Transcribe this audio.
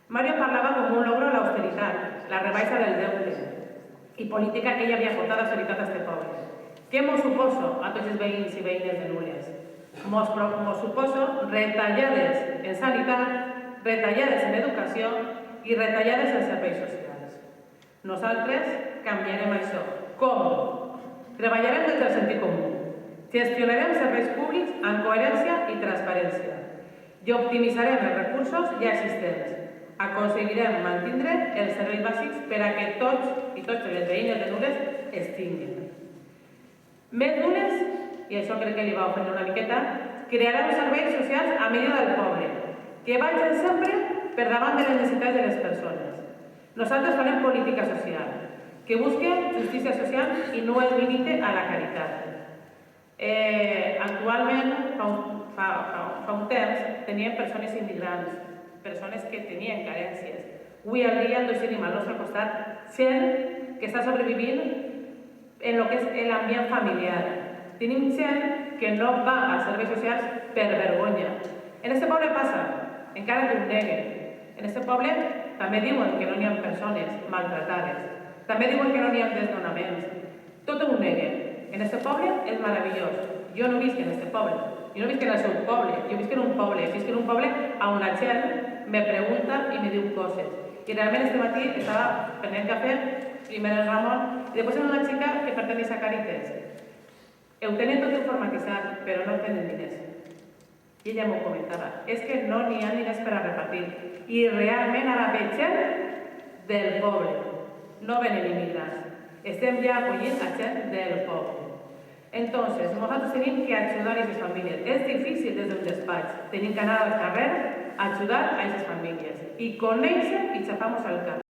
Mario parlava com un logro l'austeritat, la rebaixa del deute i política que ell havia portat austeritat a este poble. Què mos suposo a tots els veïns i veïnes de Nules? Mos suposo retallades en sanitat, retallades en educació i retallades en serveis socials. Nosaltres canviarem això. Com? Treballarem des del sentit comú. Gestionarem serveis públics amb coherència i transparència i optimitzarem els recursos ja existents. Aconseguirem mantindre els serveis bàsics per a que tots i totes les veïnes de Nules es tinguin. Més Nules, i això crec que li va ofendre una miqueta, crearà uns serveis socials a medida del poble, que vagin sempre per davant de les necessitats de les persones. Nosaltres farem política social, que busque justícia social i no es limite a la caritat. Actualment, fa un temps, teníem persones immigrants, persones que tenien carències. Avui al dia ens tenim al nostre costat gent que està sobrevivint en el que és l'ambient familiar. Tenim gent que no va als serveis socials per vergonya. En aquest poble passa, encara que ho neguen. En aquest poble també diuen que no hi ha persones maltratades. També diuen que no hi ha desnonaments. Tot ho neguen. En aquest poble és meravellós. Jo no visc en aquest poble. Jo no visc en el seu poble. Jo visc en un poble on la gent me pregunta i me diu coses. I realment este matí estava prenent cafè, primer el Ramon, i després una xica que perteneix a Càritas. Ho tenen tot informatitzat, però no tenen diners. I ella m'ho comentava. És que no n'hi ha diners per a repartir. I realment ara ve gent del poble. No venen immigrants. Estem ja acollint a gent del poble. Entonces, nosotros tenemos que ayudar a esas familias. Es difícil desde un despacho. Tenemos que anar al carrer a ayudar a esas familias. Y con eso, y chapamos al carro.